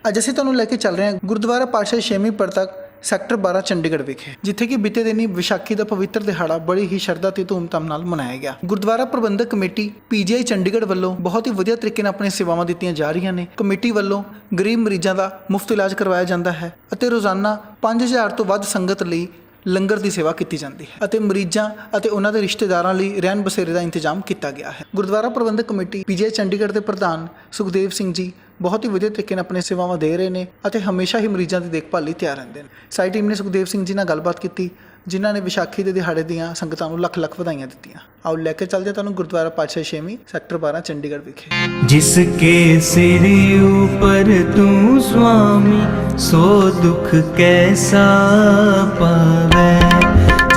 ਅੱਜ ਅਸੀਂ ਤੁਹਾਨੂੰ ਲੈ ਕੇ ਚੱਲ ਰਹੇ ਹਾਂ ਗੁਰਦੁਆਰਾ ਪਾਤਸ਼ਾਹੀ ਛੇਵੀਂ ਪ੍ਰਤੱਖ ਸੈਕਟਰ 12 ਚੰਡੀਗੜ੍ਹ ਵਿਖੇ, ਜਿੱਥੇ ਕਿ ਬੀਤੇ ਦਿਨੀ ਵਿਸਾਖੀ ਦਾ ਪਵਿੱਤਰ ਦਿਹਾੜਾ ਬੜੀ ਹੀ ਸ਼ਰਧਾ ਤੇ ਧੂਮਧਾਮ ਨਾਲ ਮਨਾਇਆ ਗਿਆ। ਗੁਰਦੁਆਰਾ ਪ੍ਰਬੰਧਕ ਕਮੇਟੀ PGI ਚੰਡੀਗੜ੍ਹ ਵੱਲੋਂ ਬਹੁਤ ਹੀ ਵਧੀਆ ਤਰੀਕੇ ਨਾਲ ਆਪਣੀਆਂ ਸੇਵਾਵਾਂ ਦਿੱਤੀਆਂ ਜਾ ਰਹੀਆਂ ਨੇ। ਕਮੇਟੀ ਵੱਲੋਂ ਗਰੀਬ ਮਰੀਜ਼ਾਂ ਦਾ ਮੁਫਤ ਇਲਾਜ ਕਰਵਾਇਆ ਜਾਂਦਾ ਹੈ ਅਤੇ ਰੋਜ਼ਾਨਾ 5000 ਤੋਂ ਵੱਧ ਸੰਗਤ ਲਈ ਲੰਗਰ ਦੀ ਸੇਵਾ ਕੀਤੀ ਜਾਂਦੀ ਹੈ ਅਤੇ ਮਰੀਜ਼ਾਂ ਅਤੇ ਉਹਨਾਂ ਦੇ ਰਿਸ਼ਤੇਦਾਰਾਂ ਲਈ ਰਹਿਣ ਬਸੇਰੇ ਦਾ ਇੰਤਜ਼ਾਮ ਕੀਤਾ ਗਿਆ ਹੈ। ਗੁਰਦੁਆਰਾ ਪ੍ਰਬੰਧਕ ਕਮੇਟੀ PGI ਚੰਡੀਗੜ੍ਹ ਦੇ ਪ੍ਰਧਾਨ ਸੁਖਦੇਵ ਸਿੰਘ ਜੀ ਬਹੁਤ ਹੀ ਵਧੀਆ ਤਰੀਕੇ ਨਾਲ ਆਪਣੀਆਂ ਸੇਵਾਵਾਂ ਦੇ ਰਹੇ ਨੇ ਅਤੇ ਹਮੇਸ਼ਾ ਹੀ ਮਰੀਜ਼ਾਂ ਦੀ ਦੇਖਭਾਲ ਲਈ ਤਿਆਰ ਰਹਿੰਦੇ ਨੇ। ਸਾਡੀ ਟੀਮ ਨੇ ਸੁਖਦੇਵ ਸਿੰਘ ਜੀ ਨਾਲ ਗੱਲਬਾਤ ਕੀਤੀ, ਜਿਨ੍ਹਾਂ ਨੇ ਵਿਸਾਖੀ ਦੇ ਦਿਹਾੜੇ ਦੀਆਂ ਸੰਗਤਾਂ ਨੂੰ ਲੱਖ ਲੱਖ ਵਧਾਈਆਂ ਦਿੱਤੀਆਂ। ਆਓ ਲੈ ਕੇ ਚੱਲਦੇ ਤੁਹਾਨੂੰ ਗੁਰਦੁਆਰਾ ਪਾਤਸ਼ਾਹੀ ਛੇਵੀਂ ਸੈਕਟਰ 12 ਚੰਡੀਗੜ੍ਹ ਵਿਖੇ। जिसके सिर ऊपर तू स्वामी सो दुख कैसा पावे,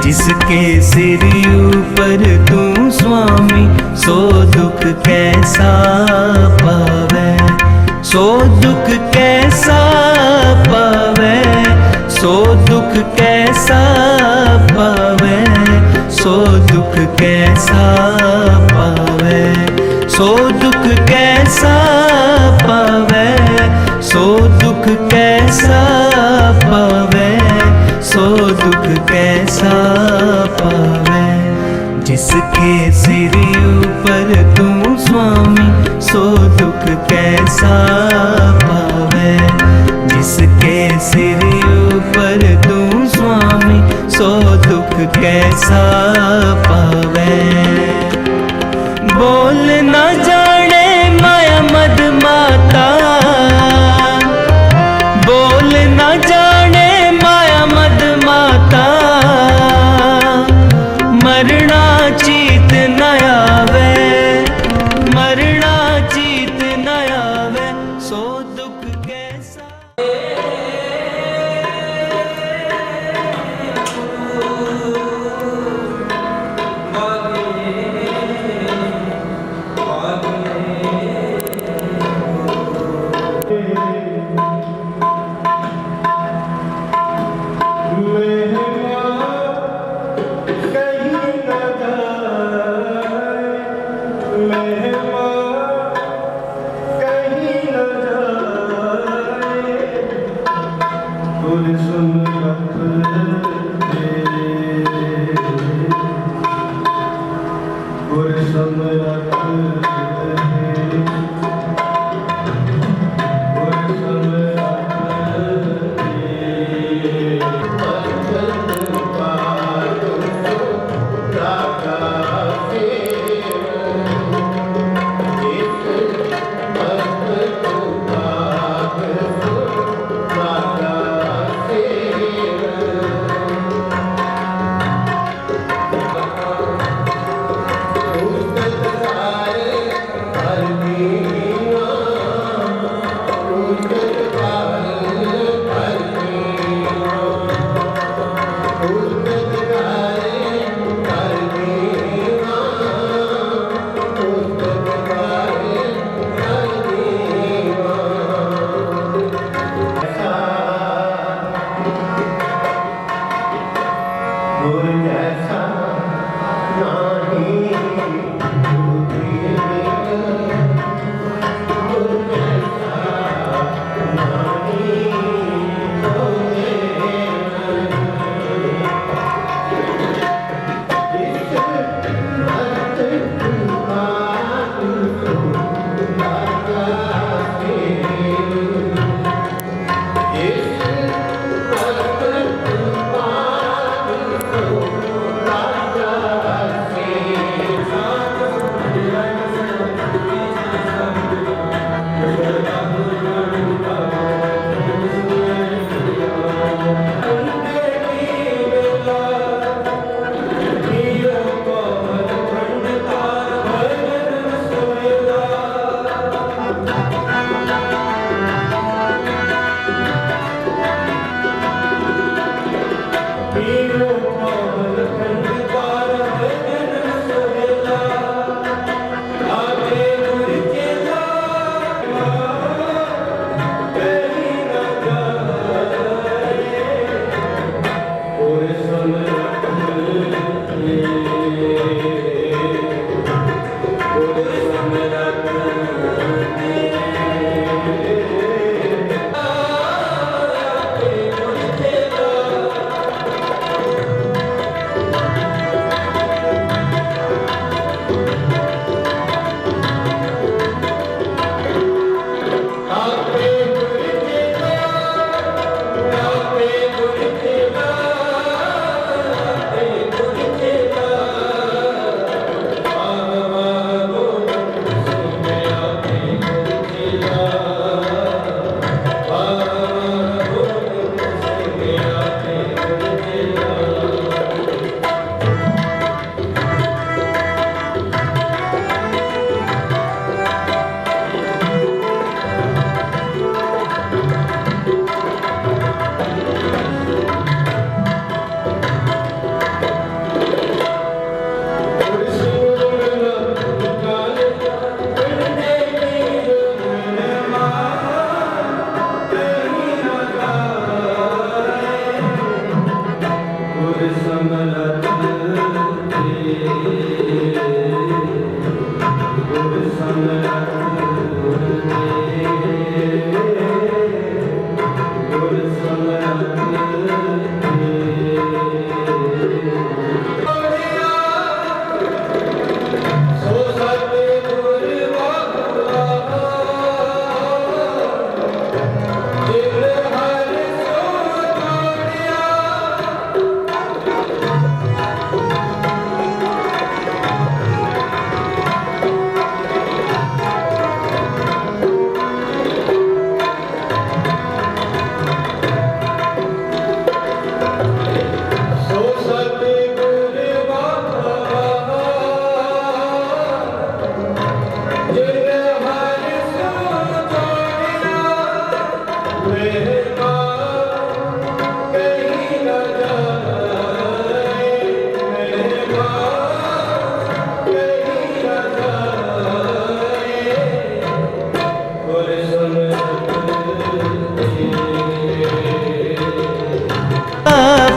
जिसके सिर ऊपर तू स्वामी सो दुख कैसा पावे, सो दुख कैसा पावे, सो दुख कैसा पावे, सो दुख कैसा पावे, सो दुख कैसा पावे, सो दुख कैसा पावे, सो दुख कैसा पावे, जिसके सिर ऊपर तू स्वामी सो दुख कैसा पावे, जिसके सिर ऊपर तू स्वामी सो दुख कैसा पावे। बोल न जाने माया मद माता, बोल न जाने माया मद माता, मरना चीत न आवे, मरना चीत न आवे, सो दुख कैसा।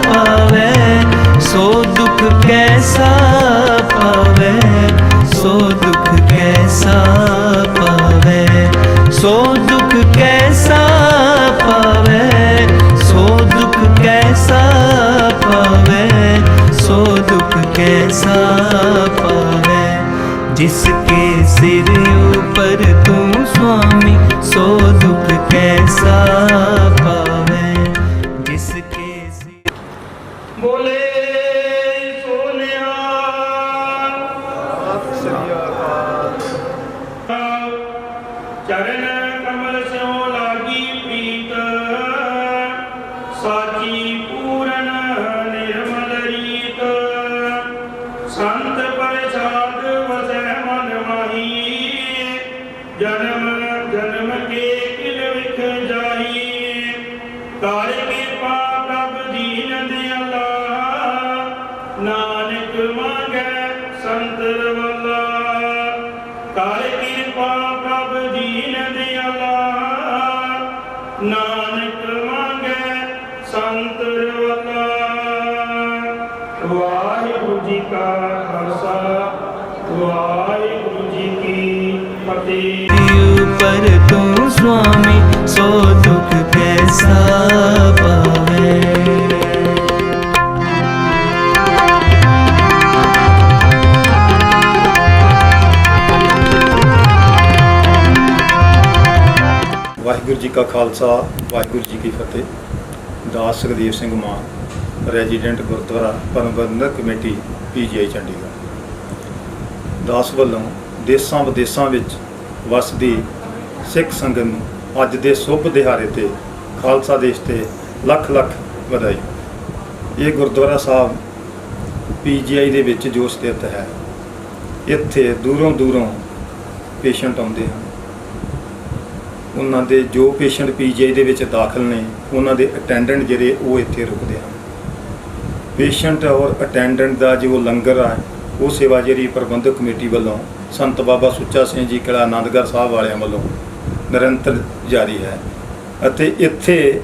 पावे सो दुख कैसा पावे, सो दुख कैसा पावे, सो दुख कैसा पावे, सो दुख कैसा पावे, सो दुख कैसा पावे। जिसके सिर ऊपर तू स्वामी, सो दुख कैसा पावे, जिसके सिर बोले सोनिया चरण कमल स्यों लागी प्रीत, साची पूरन निर्मल रीत, संत प्रसाद वसै मन माही, जन्म जन्म के किल विख जाही। कार कृपा प्रभ दीन दयाला, नानक मांगै संत रवाला। कार कृपा प्रभ दीन दयाला, नानक मांगै संत रवाला। वाहिगुरु जी का खालसा, वाहिगुरु जी की फतेह। ऊपर तू स्वामी, सो दुख कैसा पावे। ਵਾਹਿਗੁਰੂ ਜੀ ਕਾ ਖਾਲਸਾ, ਵਾਹਿਗੁਰੂ ਜੀ ਕੀ ਫਤਿਹ। ਦਾਸ ਸੁਖਦੇਵ ਸਿੰਘ ਮਾਨ, ਰੈਜ਼ੀਡੈਂਟ ਗੁਰਦੁਆਰਾ ਪ੍ਰਬੰਧਕ ਕਮੇਟੀ PGI ਚੰਡੀਗੜ੍ਹ। ਦਾਸ ਵੱਲੋਂ ਦੇਸਾਂ ਵਿਦੇਸਾਂ ਵਿੱਚ ਵਸਦੀ ਸਿੱਖ ਸੰਗਤ ਨੂੰ ਅੱਜ ਦੇ ਸ਼ੁਭ ਦਿਹਾੜੇ ਤੇ ਖਾਲਸਾ ਦੇਸ਼ ਤੇ ਲੱਖ ਲੱਖ ਵਧਾਈ। ਇਹ ਗੁਰਦੁਆਰਾ ਸਾਹਿਬ PGI ਦੇ ਵਿੱਚ ਜੋ ਸਥਿਤ ਹੈ, ਇੱਥੇ ਦੂਰੋਂ ਦੂਰੋਂ ਪੇਸ਼ੈਂਟ ਆਉਂਦੇ ਹਨ। ਉਹਨਾਂ ਦੇ ਜੋ ਪੇਸ਼ੈਂਟ PGI ਦੇ ਵਿੱਚ ਦਾਖਲ ਨੇ, ਉਹਨਾਂ ਦੇ ਅਟੈਂਡੈਂਟ ਜਿਹੜੇ ਉਹ ਇੱਥੇ ਰੁਕਦੇ ਹਨ। ਪੇਸ਼ੈਂਟ ਔਰ ਅਟੈਂਡੈਂਟ ਦਾ ਜੋ ਲੰਗਰ ਆ, ਉਹ ਸੇਵਾ ਜਿਹੜੀ ਪ੍ਰਬੰਧਕ ਕਮੇਟੀ ਵੱਲੋਂ ਸੰਤ ਬਾਬਾ ਸੁੱਚਾ ਸਿੰਘ ਜੀ ਕਿਲ੍ਹਾ ਆਨੰਦਗੜ੍ਹ ਸਾਹਿਬ ਵਾਲਿਆਂ ਵੱਲੋਂ ਨਿਰੰਤਰ ਜਾਰੀ ਹੈ। ਅਤੇ ਇੱਥੇ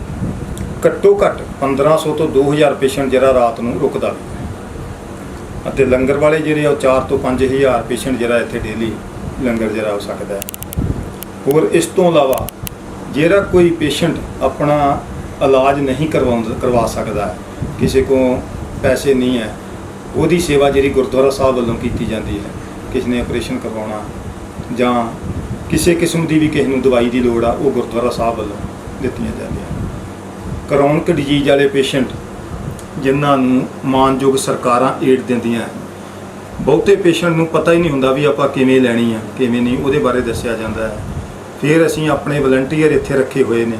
ਘੱਟੋ ਘੱਟ 1500 ਤੋਂ 2000 ਪੇਸ਼ੈਂਟ ਜਿਹੜਾ ਰਾਤ ਨੂੰ ਰੁਕਦਾ, ਅਤੇ ਲੰਗਰ ਵਾਲੇ ਜਿਹੜੇ ਉਹ 4 ਤੋਂ 5000 ਪੇਸ਼ੈਂਟ ਜਿਹੜਾ ਇੱਥੇ ਡੇਲੀ ਲੰਗਰ ਜਿਹੜਾ ਹੋ ਸਕਦਾ ਹੈ। ਹੋਰ ਇਸ ਤੋਂ ਇਲਾਵਾ ਜਿਹੜਾ ਕੋਈ ਪੇਸ਼ੈਂਟ ਆਪਣਾ ਇਲਾਜ ਨਹੀਂ ਕਰਵਾ ਸਕਦਾ, ਕਿਸੇ ਕੋਲ ਪੈਸੇ ਨਹੀਂ ਹੈ, ਉਹਦੀ ਸੇਵਾ ਜਿਹੜੀ ਗੁਰਦੁਆਰਾ ਸਾਹਿਬ ਵੱਲੋਂ ਕੀਤੀ ਜਾਂਦੀ ਹੈ। ਕਿਸੇ ਨੇ ਆਪਰੇਸ਼ਨ ਕਰਵਾਉਣਾ ਜਾਂ ਕਿਸੇ ਕਿਸਮ ਦੀ ਵੀ ਕਿਸੇ ਨੂੰ ਦਵਾਈ ਦੀ ਲੋੜ ਆ, ਉਹ ਗੁਰਦੁਆਰਾ ਸਾਹਿਬ ਵੱਲੋਂ ਦਿੱਤੀਆਂ ਜਾਂਦੀਆਂ। ਕਰੋਨਿਕ ਡਿਜ਼ੀਜ਼ ਵਾਲੇ ਪੇਸ਼ੈਂਟ ਜਿਨ੍ਹਾਂ ਨੂੰ ਮਾਨਯੋਗ ਸਰਕਾਰਾਂ ਏਡ ਦਿੰਦੀਆਂ, ਬਹੁਤੇ ਪੇਸ਼ੈਂਟ ਨੂੰ ਪਤਾ ਹੀ ਨਹੀਂ ਹੁੰਦਾ ਵੀ ਆਪਾਂ ਕਿਵੇਂ ਲੈਣੀ ਆ ਕਿਵੇਂ ਨਹੀਂ, ਉਹਦੇ ਬਾਰੇ ਦੱਸਿਆ ਜਾਂਦਾ ਹੈ। ਫਿਰ ਅਸੀਂ ਆਪਣੇ ਵਲੰਟੀਅਰ ਇੱਥੇ ਰੱਖੇ ਹੋਏ ਨੇ,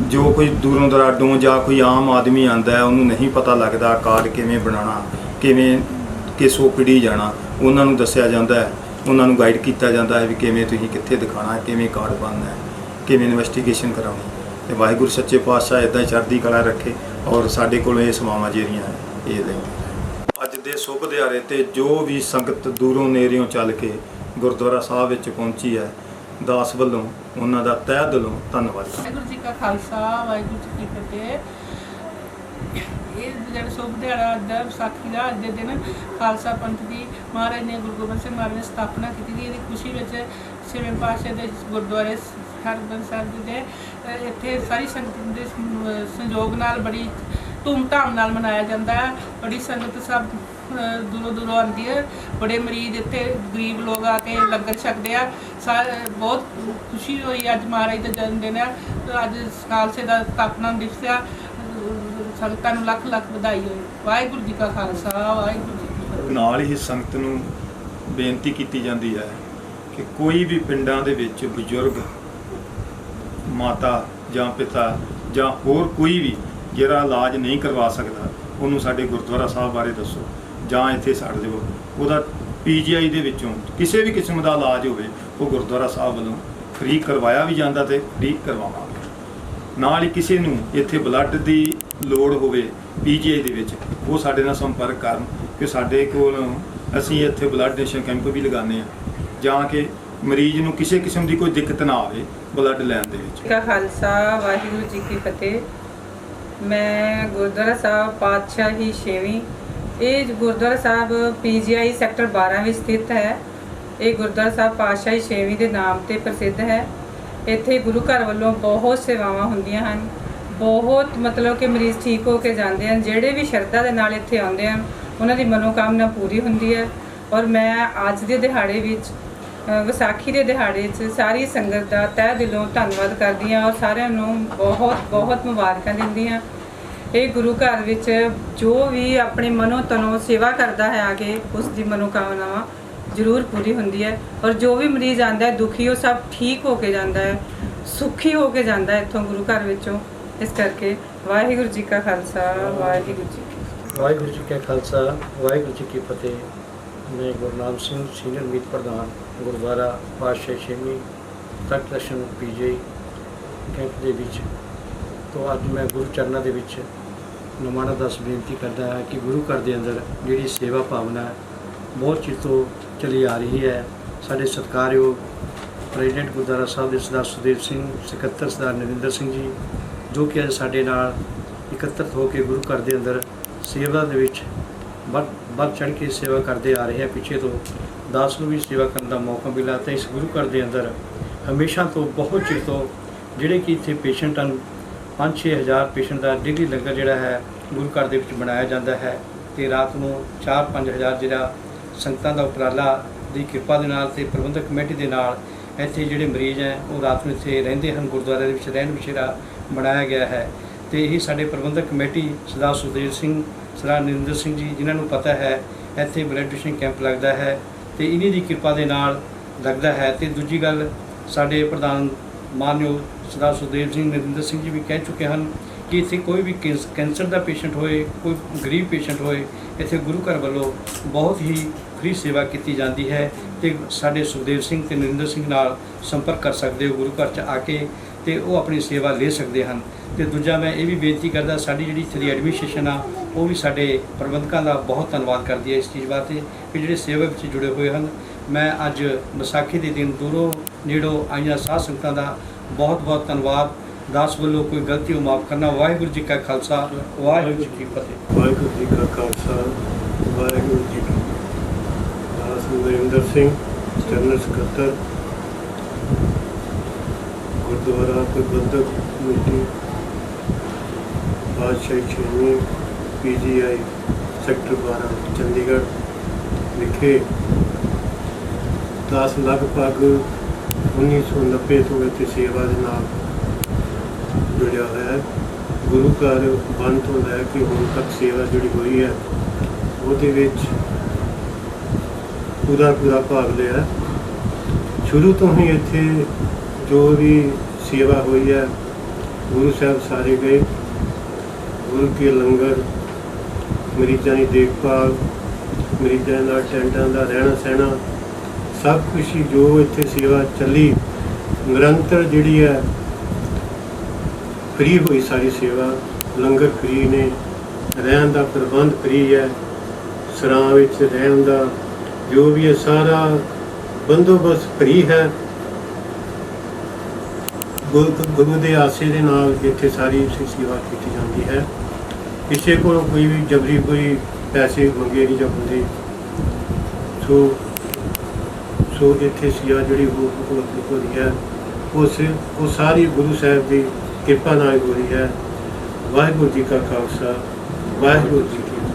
ਜੋ ਕੋਈ ਦੂਰੋਂ ਦਰਾਡੋਂ ਜਾਂ ਕੋਈ ਆਮ ਆਦਮੀ ਆਉਂਦਾ, ਉਹਨੂੰ ਨਹੀਂ ਪਤਾ ਲੱਗਦਾ ਕਾਰਡ ਕਿਵੇਂ ਬਣਾਉਣਾ, ਕਿਵੇਂ ਕਿਸ OPD ਜਾਣਾ, ਉਹਨਾਂ ਨੂੰ ਦੱਸਿਆ ਜਾਂਦਾ ਹੈ, ਉਹਨਾਂ ਨੂੰ ਗਾਈਡ ਕੀਤਾ ਜਾਂਦਾ ਹੈ ਵੀ ਕਿਵੇਂ ਤੁਸੀਂ ਕਿੱਥੇ ਦਿਖਾਉਣਾ ਹੈ, ਕਿਵੇਂ ਕਾਰਡ ਬਣਨਾ ਹੈ, ਕਿਵੇਂ ਇਨਵੈਸਟੀਗੇਸ਼ਨ ਕਰਾਉਣੀ। ਤੇ ਵਾਹਿਗੁਰੂ ਸੱਚੇ ਪਾਤਸ਼ਾਹ ਇੱਦਾਂ ਹੀ ਚੜ੍ਹਦੀ ਕਲਾ ਰੱਖੇ ਔਰ ਸਾਡੇ ਕੋਲ ਇਹ ਸੇਵਾਵਾਂ ਜਿਹੜੀਆਂ ਇਹ ਲੈਂਦੇ। ਅੱਜ ਦੇ ਸ਼ੁਭ ਦਿਹਾੜੇ ਤੇ ਜੋ ਵੀ ਸੰਗਤ ਦੂਰੋਂ ਨੇੜਿਓਂ ਚੱਲ ਕੇ ਗੁਰਦੁਆਰਾ ਸਾਹਿਬ ਵਿੱਚ ਪਹੁੰਚੀ ਹੈ, ਦਾਸ ਵੱਲੋਂ ਉਹਨਾਂ ਦਾ ਤਹਿ ਦਿਲੋਂ ਧੰਨਵਾਦ। ਵਾਹਿਗੁਰੂ ਜੀ ਕਾ ਖਾਲਸਾ, ਵਾਹਿਗੁਰੂ ਜੀ ਕੀ ਫਤਿਹ। ਇਹ ਜਿਹੜਾ ਸ਼ੁਭ ਦਿਹਾੜਾ ਅੱਜ ਦਾ ਵਿਸਾਖੀ ਦਾ, ਅੱਜ ਦੇ ਦਿਨ ਖਾਲਸਾ ਪੰਥ ਦੀ ਮਹਾਰਾਜ ਨੇ, ਗੁਰੂ ਗੋਬਿੰਦ ਸਿੰਘ ਮਹਾਰਾਜ ਨੇ ਸਥਾਪਨਾ ਕੀਤੀ ਸੀ। ਇਹਦੀ ਖੁਸ਼ੀ ਵਿੱਚ ਛੇਵੇਂ ਪਾਤਸ਼ਾਹ ਦੇ ਗੁਰਦੁਆਰੇ ਹਰਿਮੰਦਰ ਸਾਹਿਬ ਜੀ ਦੇ ਇੱਥੇ ਸਾਰੀ ਸੰਗਤ ਦੇ ਸੰਯੋਗ ਨਾਲ ਬੜੀ ਧੂਮਧਾਮ ਨਾਲ ਮਨਾਇਆ ਜਾਂਦਾ ਹੈ। ਬੜੀ ਸੰਗਤ ਸਭ ਦੂਰੋਂ ਦੂਰੋਂ ਆਉਂਦੀ ਹੈ। ਬੜੇ ਮਰੀਜ਼ ਇੱਥੇ ਗਰੀਬ ਲੋਕ ਆ ਕੇ ਲੰਗਰ ਛਕਦੇ ਆ। ਬਹੁਤ ਖੁਸ਼ੀ ਹੋਈ ਅੱਜ ਮਹਾਰਾਜ ਦਾ ਜਨਮ ਦਿਨ ਹੈ, ਅੱਜ ਖਾਲਸੇ ਦਾ ਸਥਾਪਨਾ ਦਿਵਸ ਆ। ਸੰਗਤਾਂ ਨੂੰ ਲੱਖ ਲੱਖ ਵਧਾਈ ਹੋਵੇ। ਵਾਹਿਗੁਰੂ ਜੀ ਕਾ ਖਾਲਸਾ, ਵਾਹਿਗੁਰੂ ਜੀ ਕੀ ਫਤਿਹ। ਨਾਲ ਹੀ ਸੰਗਤ ਨੂੰ ਬੇਨਤੀ ਕੀਤੀ ਜਾਂਦੀ ਹੈ ਕਿ ਕੋਈ ਵੀ ਪਿੰਡਾਂ ਦੇ ਵਿੱਚ ਬਜ਼ੁਰਗ ਮਾਤਾ ਜਾਂ ਪਿਤਾ ਜਾਂ ਹੋਰ ਕੋਈ ਵੀ ਜਿਹੜਾ ਇਲਾਜ ਨਹੀਂ ਕਰਵਾ ਸਕਦਾ, ਉਹਨੂੰ ਸਾਡੇ ਗੁਰਦੁਆਰਾ ਸਾਹਿਬ ਬਾਰੇ ਦੱਸੋ ਜਾਂ ਇੱਥੇ ਛੱਡ ਦਿਓ। ਉਹਦਾ PGI ਦੇ ਵਿੱਚੋਂ ਕਿਸੇ ਵੀ ਕਿਸਮ ਦਾ ਇਲਾਜ ਹੋਵੇ, ਉਹ ਗੁਰਦੁਆਰਾ ਸਾਹਿਬ ਵੱਲੋਂ ਫ੍ਰੀ ਕਰਵਾਇਆ ਵੀ ਜਾਂਦਾ ਤੇ ਫ੍ਰੀ ਕਰਵਾਵਾਂਗੇ। ਨਾਲ ਹੀ ਕਿਸੇ ਨੂੰ ਇੱਥੇ ਬਲੱਡ ਦੀ ਲੋੜ ਹੋਵੇ ਪੀਜੀਆਈ ਦੇ ਵਿੱਚ, ਉਹ ਸਾਡੇ ਨਾਲ ਸੰਪਰਕ ਕਰਨ ਕਿ ਸਾਡੇ ਕੋਲ ਅਸੀਂ ਇੱਥੇ ਬਲੱਡ ਡੋਨੇਸ਼ਨ ਕੈਂਪ ਵੀ ਲਗਾਉਂਦੇ ਹਾਂ, ਜਾਂ ਕਿ ਮਰੀਜ਼ ਨੂੰ ਕਿਸੇ ਕਿਸਮ ਦੀ ਕੋਈ ਦਿੱਕਤ ਨਾ ਆਵੇ ਬਲੱਡ ਲੈਣ ਦੇ ਵਿੱਚ। ਕਾ ਖਾਲਸਾ ਵਾਹਿਗੁਰੂ ਜੀ ਕੀ ਫਤਿਹ। ਮੈਂ ਗੁਰਦੁਆਰਾ ਸਾਹਿਬ ਪਾਤਸ਼ਾਹੀ 6ਵੀਂ, ਇਹ ਗੁਰਦੁਆਰਾ ਸਾਹਿਬ ਪੀਜੀਆਈ ਸੈਕਟਰ 12 ਵਿੱਚ ਸਥਿਤ ਹੈ। ਇਹ ਗੁਰਦੁਆਰਾ ਸਾਹਿਬ ਪਾਤਸ਼ਾਹੀ 6ਵੀਂ ਦੇ ਨਾਮ ਤੇ ਪ੍ਰਸਿੱਧ ਹੈ। ਇੱਥੇ ਗੁਰੂ ਘਰ ਵੱਲੋਂ ਬਹੁਤ ਸੇਵਾਵਾਂ ਹੁੰਦੀਆਂ ਹਨ, ਬਹੁਤ ਮਤਲਬ ਕਿ ਮਰੀਜ਼ ਠੀਕ ਹੋ ਕੇ ਜਾਂਦੇ ਹਨ। ਜਿਹੜੇ ਵੀ ਸ਼ਰਧਾ ਦੇ ਨਾਲ ਇੱਥੇ ਆਉਂਦੇ ਹਨ ਉਹਨਾਂ ਦੀ ਮਨੋਕਾਮਨਾ ਪੂਰੀ ਹੁੰਦੀ ਹੈ। ਔਰ ਮੈਂ ਅੱਜ ਦੇ ਦਿਹਾੜੇ ਵਿੱਚ ਵਿਸਾਖੀ ਦੇ ਦਿਹਾੜੇ 'ਚ ਸਾਰੀ ਸੰਗਤ ਦਾ ਤਹਿ ਦਿਲੋਂ ਧੰਨਵਾਦ ਕਰਦੀ ਹਾਂ ਔਰ ਸਾਰਿਆਂ ਨੂੰ ਬਹੁਤ ਬਹੁਤ ਮੁਬਾਰਕਾਂ ਦਿੰਦੀ ਹਾਂ। ਇਹ ਗੁਰੂ ਘਰ ਵਿੱਚ ਜੋ ਵੀ ਆਪਣੇ ਮਨੋਂ ਤਨੋਂ ਸੇਵਾ ਕਰਦਾ ਹੈ ਆ ਕੇ ਉਸ ਦੀ ਮਨੋਕਾਮਨਾਵਾਂ ਜ਼ਰੂਰ ਪੂਰੀ ਹੁੰਦੀ ਹੈ। ਔਰ ਜੋ ਵੀ ਮਰੀਜ਼ ਆਉਂਦਾ ਹੈ ਦੁਖੀ, ਉਹ ਸਭ ਠੀਕ ਹੋ ਕੇ ਜਾਂਦਾ ਹੈ, ਸੁਖੀ ਹੋ ਕੇ ਜਾਂਦਾ ਹੈ ਇੱਥੋਂ ਗੁਰੂ ਘਰ ਵਿੱਚੋਂ। ਇਸ ਕਰਕੇ ਵਾਹਿਗੁਰੂ ਜੀ ਕਾ ਖਾਲਸਾ ਵਾਹਿਗੁਰੂ ਜੀ ਕੀ ਫਤਿਹ। ਵਾਹਿਗੁਰੂ ਜੀ ਕਾ ਖਾਲਸਾ ਵਾਹਿਗੁਰੂ ਜੀ ਕੀ ਫਤਿਹ। ਮੈਂ ਗੁਰਨਾਮ ਸਿੰਘ, ਸੀਨੀਅਰ ਮੀਤ ਪ੍ਰਧਾਨ, ਗੁਰਦੁਆਰਾ ਪਾਤਸ਼ਾਹੀ 6ਵੀਂ ਤਖਤ ਦਰਸ਼ਨ ਪੀਜੀਆਈ ਕੈਂਪ ਦੇ ਵਿੱਚ। ਤੋਂ ਅੱਜ ਮੈਂ ਗੁਰੂ ਚਰਨਾਂ ਦੇ ਵਿੱਚ ਨਿਮਾਣਾ ਦਾਸ ਬੇਨਤੀ ਕਰਦਾ ਹਾਂ ਕਿ ਗੁਰੂ ਘਰ ਦੇ ਅੰਦਰ ਜਿਹੜੀ ਸੇਵਾ ਭਾਵਨਾ ਬਹੁਤ ਚਿਰ ਤੋਂ ਚਲੀ ਆ ਰਹੀ ਹੈ। ਸਾਡੇ ਸਤਿਕਾਰਯੋਗ ਪ੍ਰੈਜ਼ੀਡੈਂਟ ਗੁਰਦੁਆਰਾ ਸਾਹਿਬ ਦੇ ਸਰਦਾਰ ਸੁਖਦੇਵ ਸਿੰਘ, ਸਕੱਤਰ ਸਰਦਾਰ ਨਰਿੰਦਰ ਸਿੰਘ ਜੀ, ਜੋ ਕਿ ਅੱਜ ਸਾਡੇ ਨਾਲ ਇਕੱਤਰਤ ਹੋ ਕੇ ਗੁਰੂ ਘਰ ਦੇ ਅੰਦਰ ਸੇਵਾ ਦੇ ਵਿੱਚ ਵੱਧ ਚੜ੍ਹ ਕੇ ਸੇਵਾ ਕਰਦੇ ਆ ਰਹੇ ਹੈ। ਪਿੱਛੇ ਤੋਂ ਦਾਸ ਨੂੰ ਵੀ ਸੇਵਾ ਕਰਨ ਦਾ ਮੌਕਾ ਮਿਲਾ। ਤਾਂ ਇਸ ਗੁਰੂ ਘਰ ਦੇ ਅੰਦਰ ਹਮੇਸ਼ਾ ਤੋਂ ਬਹੁਤ ਚਿਰ ਤੋਂ ਜਿਹੜੇ ਕਿ ਇੱਥੇ ਪੇਸ਼ੈਂਟ ਹਨ, 5-6 ਹਜ਼ਾਰ ਪੇਸ਼ੈਂਟ ਦਾ ਡੇਲੀ ਲੰਗਰ ਜਿਹੜਾ ਹੈ ਗੁਰੂ ਘਰ ਦੇ ਵਿੱਚ ਬਣਾਇਆ ਜਾਂਦਾ ਹੈ। ਅਤੇ ਰਾਤ ਨੂੰ 4-5 ਹਜ਼ਾਰ ਜਿਹੜਾ ਸੰਗਤਾਂ ਦਾ ਉਪਰਾਲਾ ਦੀ ਕਿਰਪਾ ਦੇ ਨਾਲ ਅਤੇ ਪ੍ਰਬੰਧਕ ਕਮੇਟੀ ਦੇ ਨਾਲ ਇੱਥੇ ਜਿਹੜੇ ਮਰੀਜ਼ ਹੈ ਉਹ ਰਾਤ ਨੂੰ ਇੱਥੇ ਰਹਿੰਦੇ ਹਨ। ਗੁਰਦੁਆਰੇ ਦੇ ਵਿੱਚ ਰਹਿਣ ਬਸੇਰਾ ਬਣਾਇਆ ਗਿਆ ਹੈ। ਅਤੇ ਇਹੀ ਸਾਡੇ ਪ੍ਰਬੰਧਕ ਕਮੇਟੀ ਸਰਦਾਰ ਸੁਖਦੇਵ ਸਿੰਘ, ਸਰਦਾਰ ਨਰਿੰਦਰ ਸਿੰਘ ਜੀ, ਜਿਨ੍ਹਾਂ ਨੂੰ ਪਤਾ ਹੈ ਇੱਥੇ ਬਲੱਡ ਡੋਨੇਸ਼ਨ ਕੈਂਪ ਲੱਗਦਾ ਹੈ ਅਤੇ ਇन्हीं ਦੀ ਕਿਰਪਾ ਦੇ ਨਾਲ ਲੱਗਦਾ ਹੈ। ਅਤੇ ਦੂਜੀ ਗੱਲ, ਸਾਡੇ ਪ੍ਰਧਾਨ ਮਾਨਯੋਗ ਸਰਦਾਰ ਸੁਖਦੇਵ ਸਿੰਘ, ਨਰਿੰਦਰ ਸਿੰਘ ਜੀ ਵੀ ਕਹਿ ਚੁੱਕੇ ਹਨ ਕਿ ਇੱਥੇ ਕੋਈ ਵੀ ਕੈਂਸਰ ਦਾ ਪੇਸ਼ੈਂਟ ਹੋਏ, ਕੋਈ ਗਰੀਬ ਪੇਸ਼ੈਂਟ ਹੋਏ, ਇੱਥੇ ਗੁਰੂ ਘਰ ਵੱਲੋਂ ਬਹੁਤ ਹੀ ਫ੍ਰੀ ਸੇਵਾ ਕੀਤੀ ਜਾਂਦੀ ਹੈ। ਅਤੇ ਸਾਡੇ ਸੁਖਦੇਵ ਸਿੰਘ ਅਤੇ ਨਰਿੰਦਰ ਸਿੰਘ ਨਾਲ ਸੰਪਰਕ ਕਰ ਸਕਦੇ ਹੋ ਗੁਰੂ ਘਰ 'ਚ ਆ ਕੇ, ਅਤੇ ਉਹ ਆਪਣੀ ਸੇਵਾ ਲੈ ਸਕਦੇ ਹਨ। ਅਤੇ ਦੂਜਾ ਮੈਂ ਇਹ ਵੀ ਬੇਨਤੀ ਕਰਦਾ, ਸਾਡੀ ਜਿਹੜੀ ਇੱਥੇ ਦੀ ਐਡਮਿਨਿਸਟ੍ਰੇਸ਼ਨ ਆ ਉਹ ਵੀ ਸਾਡੇ ਪ੍ਰਬੰਧਕਾਂ ਦਾ ਬਹੁਤ ਧੰਨਵਾਦ ਕਰਦੀ ਹੈ ਇਸ ਚੀਜ਼ ਵਾਸਤੇ ਕਿ ਜਿਹੜੇ ਸੇਵਾ ਵਿੱਚ ਜੁੜੇ ਹੋਏ ਹਨ। ਮੈਂ ਅੱਜ ਵਿਸਾਖੀ ਦੇ ਦਿਨ ਦੂਰੋਂ ਨੇੜੋਂ ਆਈਆਂ ਸਾਧ ਸੰਗਤਾਂ ਦਾ ਬਹੁਤ ਬਹੁਤ ਧੰਨਵਾਦ। ਦਾਸ ਵੱਲੋਂ ਕੋਈ ਗਲਤੀ ਉਹ ਮਾਫ ਕਰਨਾ। ਵਾਹਿਗੁਰੂ ਜੀ ਕਾ ਖਾਲਸਾ ਵਾਹਿਗੁਰੂ ਜੀ ਕੀ ਫਤਿਹ। ਵਾਹਿਗੁਰੂ ਜੀ ਕਾ ਖਾਲਸਾ ਵਾਹਿਗੁਰੂ ਜੀ ਕੀ ਫਤਿਹ। ਦਾਸ ਨਰਿੰਦਰ ਸਿੰਘ, ਜਨਰਲ ਸਕੱਤਰ, ਗੁਰਦੁਆਰਾ ਪ੍ਰਬੰਧਕ ਕਮੇਟੀ ਪਾਤਸ਼ਾਹੀ 6ਵੀਂ ਪੀਜੀਆਈ ਸੈਕਟਰ 12 ਚੰਡੀਗੜ੍ਹ ਵਿਖੇ ਦਾਸ ਲਗਭਗ 1990 ਤੋਂ ਇੱਥੇ ਸੇਵਾ ਦੇ ਨਾਲ ਜੁੜਿਆ ਹੋਇਆ ਹੈ। ਗੁਰੂ ਘਰ ਬੰਦ ਤੋਂ ਲੈ ਕੇ ਹੁਣ ਤੱਕ ਸੇਵਾ ਜਿਹੜੀ ਹੋਈ ਹੈ ਉਹਦੇ ਵਿੱਚ ਪੂਰਾ ਭਾਗ ਲਿਆ। ਸ਼ੁਰੂ ਤੋਂ ਹੀ ਇੱਥੇ ਜੋ ਵੀ ਸੇਵਾ ਹੋਈ ਹੈ, ਗੁਰੂ ਸਾਹਿਬ ਸਾਰੇ ਗਏ, ਗੁਰੂ ਕੇ ਲੰਗਰ, ਮਰੀਜ਼ਾਂ ਦੀ ਦੇਖਭਾਲ, ਮਰੀਜ਼ਾਂ ਦਾ ਟੈਂਟਾਂ ਦਾ ਰਹਿਣਾ ਸਹਿਣਾ, ਸਭ ਕੁਛ ਹੀ ਜੋ ਇੱਥੇ ਸੇਵਾ ਚੱਲੀ ਨਿਰੰਤਰ ਜਿਹੜੀ ਹੈ ਫ੍ਰੀ ਹੋਈ ਸਾਰੀ ਸੇਵਾ। ਲੰਗਰ ਫ੍ਰੀ ਨੇ, ਰਹਿਣ ਦਾ ਪ੍ਰਬੰਧ ਫ੍ਰੀ ਹੈ, ਸਰਾਂ ਵਿੱਚ ਰਹਿਣ ਦਾ ਜੋ ਵੀ ਹੈ ਸਾਰਾ ਬੰਦੋਬਸਤ ਫ੍ਰੀ ਹੈ। ਗੁਰੂ ਦੇ ਆਸੇ ਦੇ ਨਾਲ ਇੱਥੇ ਸਾਰੀ ਸੇਵਾ ਕੀਤੀ ਜਾਂਦੀ ਹੈ। ਕਿਸੇ ਕੋਲੋਂ ਕੋਈ ਵੀ ਜਬਰੀ ਕੋਈ ਪੈਸੇ ਮੰਗੇ ਨਹੀਂ ਜਾਂਦੇ। ਸੋ ਇੱਥੇ ਸੇਵਾ ਜਿਹੜੀ ਹੋ ਰਹੀ ਹੈ ਉਹ ਸਾਰੀ ਗੁਰੂ ਸਾਹਿਬ ਦੀ ਕਿਰਪਾ ਨਾਲ ਹੋ ਰਹੀ ਹੈ। ਵਾਹਿਗੁਰੂ ਜੀ ਕਾ ਖਾਲਸਾ ਵਾਹਿਗੁਰੂ ਜੀ ਕੀ ਫਤਿਹ।